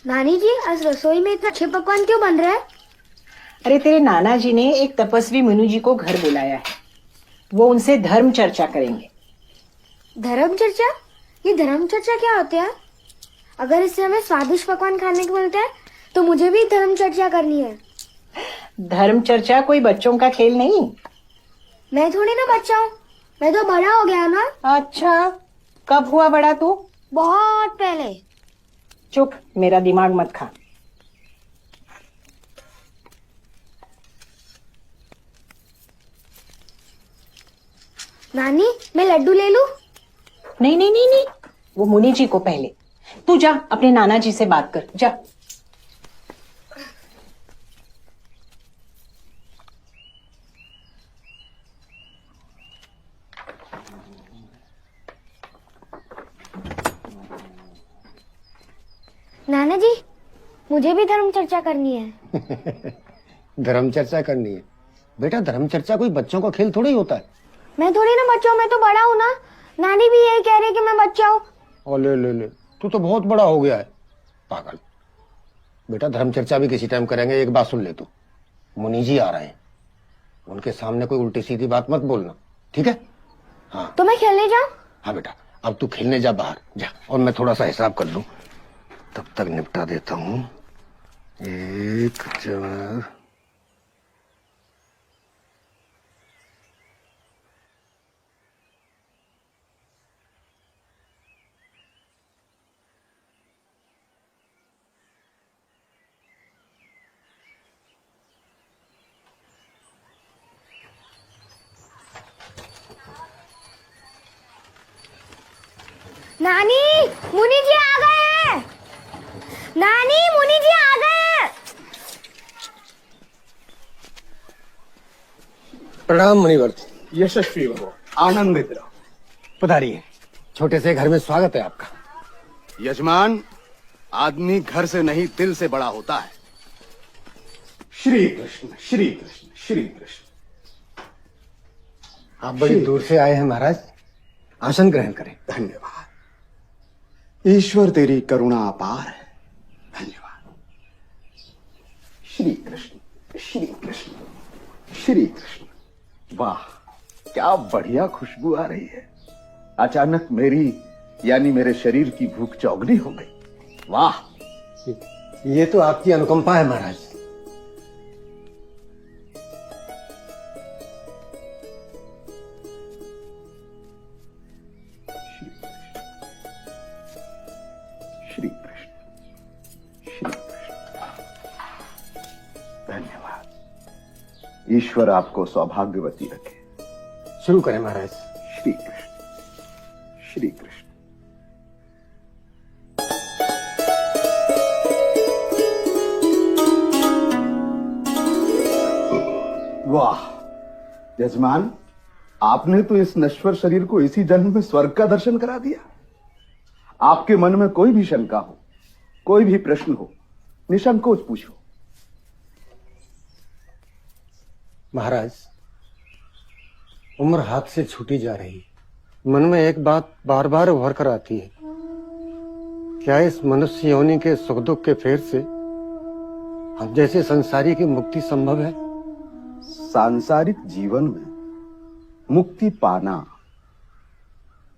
नानी जी, आज रसोई में इतना अच्छे पकवान क्यों बन रहे हैं? अरे तेरे नाना जी ने एक तपस्वी मुनि जी को घर बुलाया है। वो उनसे धर्म चर्चा करेंगे। धर्म चर्चा? ये धर्म चर्चा क्या होता है? अगर इससे हमें स्वादिष्ट पकवान खाने को मिलता है तो मुझे भी धर्म चर्चा करनी है। धर्म चर्चा कोई बच्चों का खेल नहीं। मैं थोड़ी ना बच्चा हूँ, मैं तो बड़ा हो गया ना। अच्छा, कब हुआ बड़ा तू? बहुत पहले। चुप, मेरा दिमाग मत खा। नानी, मैं लड्डू ले लूं? नहीं नहीं नहीं नहीं, वो मुनि जी को पहले। तू जा अपने नाना जी से बात कर, जा। नाना जी, मुझे भी धर्म चर्चा करनी है। धर्म चर्चा करनी है? बेटा, धर्म चर्चा कोई बच्चों का खेल थोड़ी होता है। मैं थोड़ी ना बच्चा हूँ, मैं तो बड़ा हूँ ना। नानी भी यही कह रही कि मैं बच्चा हूँ। और ले, तू तो बहुत बड़ा हो गया है पागल। बेटा, धर्म चर्चा भी किसी टाइम करेंगे। एक बात सुन ले तू, मुनि जी आ रहे हैं, उनके सामने कोई उल्टी सीधी बात मत बोलना, ठीक है? हाँ। तो मैं खेलने जाऊँ? हाँ बेटा, अब तू खेलने जा बाहर जा, और मैं थोड़ा सा हिसाब कर लूं, तब तक निपटा देता हूँ। एक चार। नानी, मुनि जी आ गए हैं। नानी, मुनि जी आ गए हैं। प्रणाम मुनिवर्त। यशस्वी हो, आनंदित रहो। पधारिए, छोटे से घर में स्वागत है आपका। यजमान, आदमी घर से नहीं दिल से बड़ा होता है। श्री कृष्ण श्री कृष्ण श्री कृष्ण। आप बड़ी दूर से आए हैं महाराज, आसन ग्रहण करें। धन्यवाद। ईश्वर तेरी करुणा अपार है। धन्यवाद। श्री कृष्ण श्री कृष्ण श्री कृष्ण। वाह, क्या बढ़िया खुशबू आ रही है। अचानक मेरी यानी मेरे शरीर की भूख चौगनी हो गई। वाह, ये तो आपकी अनुकंपा है महाराज। श्री कृष्ण श्री कृष्ण। धन्यवाद। ईश्वर आपको सौभाग्यवती रखे। शुरू करें महाराज। श्री कृष्ण श्री कृष्ण। वाह यजमान, आपने तो इस नश्वर शरीर को इसी जन्म में स्वर्ग का दर्शन करा दिया। आपके मन में कोई भी शंका हो, कोई भी प्रश्न हो, निसंकोच पूछो। महाराज, उम्र हाथ से छूटी जा रही है। मन में एक बात बार बार उभर कर आती है, क्या इस मनुष्य योनि के सुख दुख के फेर से हम जैसे संसारी की मुक्ति संभव है? सांसारिक जीवन में मुक्ति पाना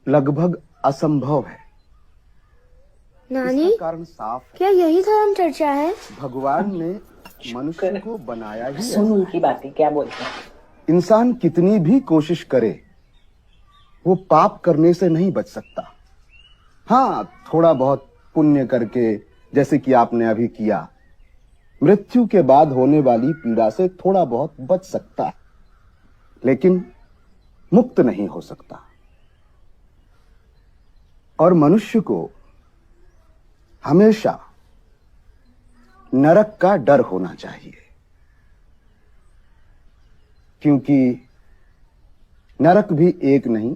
लगभग असंभव है। नानी, इसका कारण साफ है। क्या यही धर्म चर्चा है? भगवान ने मनुष्य को बनाया ही सुन ऐसा। उनकी बातें क्या बोलते हैं। इंसान कितनी भी कोशिश करे, वो पाप करने से नहीं बच सकता। हाँ, थोड़ा बहुत पुण्य करके, जैसे कि आपने अभी किया, मृत्यु के बाद होने वाली पीड़ा से थोड़ा बहुत बच सकता है, लेकिन मुक्त नहीं हो सकता। और मनुष्य को हमेशा नरक का डर होना चाहिए, क्योंकि नरक भी एक नहीं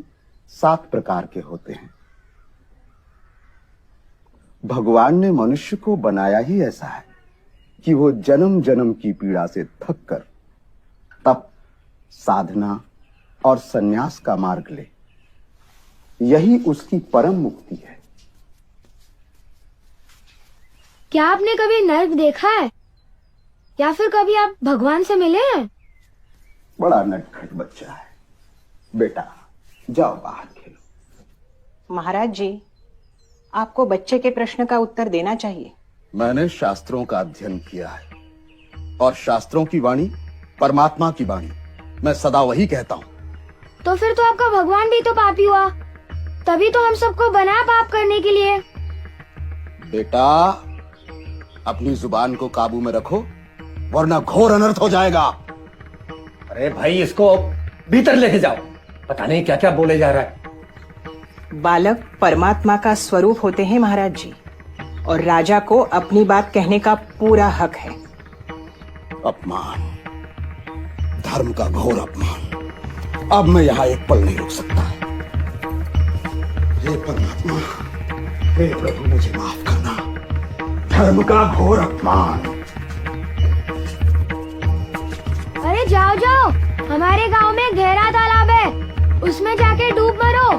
7 प्रकार के होते हैं। भगवान ने मनुष्य को बनाया ही ऐसा है कि वो जन्म जन्म की पीड़ा से थक कर तप, साधना और संन्यास का मार्ग ले। यही उसकी परम मुक्ति है। क्या आपने कभी नर्क देखा है? या फिर कभी आप भगवान से मिले हैं? बड़ा नटखट बच्चा है। बेटा जाओ बाहर खेलो। महाराज जी, आपको बच्चे के प्रश्न का उत्तर देना चाहिए। मैंने शास्त्रों का अध्ययन किया है और शास्त्रों की वाणी परमात्मा की वाणी। मैं सदा वही कहता हूँ। तो फिर तो आपका भगवान भी तो पापी हुआ, तभी तो हम सबको बना पाप करने के लिए। बेटा अपनी जुबान को काबू में रखो, वरना घोर अनर्थ हो जाएगा। अरे भाई, इसको भीतर लेके जाओ, पता नहीं क्या क्या बोले जा रहा है। बालक परमात्मा का स्वरूप होते हैं महाराज जी, और राजा को अपनी बात कहने का पूरा हक है। अपमान, धर्म का घोर अपमान। अब मैं यहाँ एक पल नहीं रुक सकता। हे परमात्मा, हे प्रभु, मुझे माफ करना। धर्म का घोर अपमान। अरे जाओ जाओ, हमारे गांव में गहरा तालाब है, उसमें जाके डूब मरो,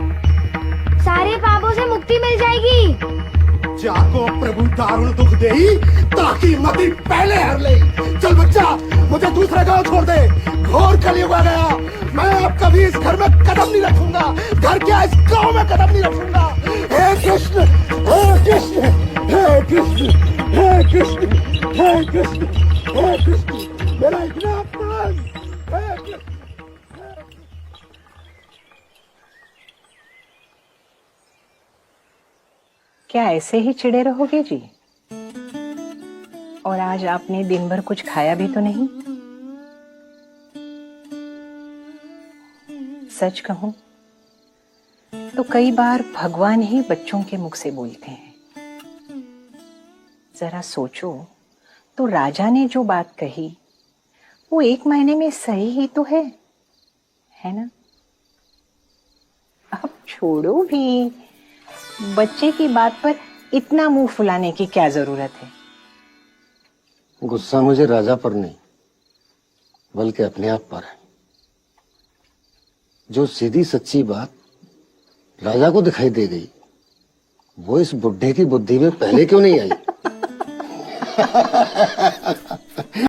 सारे पापों से मुक्ति मिल जाएगी। जाको प्रभु दारुण दुख देई, ताकि मती पहले हर ले। चल बच्चा, मुझे दूसरा गांव छोड़ दे। घोर कलयुग आ गया। मैं अब कभी इस घर में कदम नहीं रखूंगा। घर क्या, इस गांव में कदम नहीं रखूंगा। हे कृष्ण, हे कृष्ण, हे कृष्ण, हे कृष्ण, हे कृष्ण, हे कृष्ण, मेरा इतना अपमान। हे कृष्ण। क्या ऐसे ही चिड़े रहोगे जी? और आज आपने दिन भर कुछ खाया भी तो नहीं? सच कहूं तो कई बार भगवान ही बच्चों के मुख से बोलते हैं। जरा सोचो तो राजा ने जो बात कही वो 1 महीने में सही ही तो है ना? अब छोड़ो भी, बच्चे की बात पर इतना मुंह फुलाने की क्या जरूरत है? गुस्सा मुझे राजा पर नहीं, बल्कि अपने आप पर है। जो सीधी सच्ची बात राजा को दिखाई दे गई, वो इस बुड्ढे की बुद्धि में पहले क्यों नहीं आई?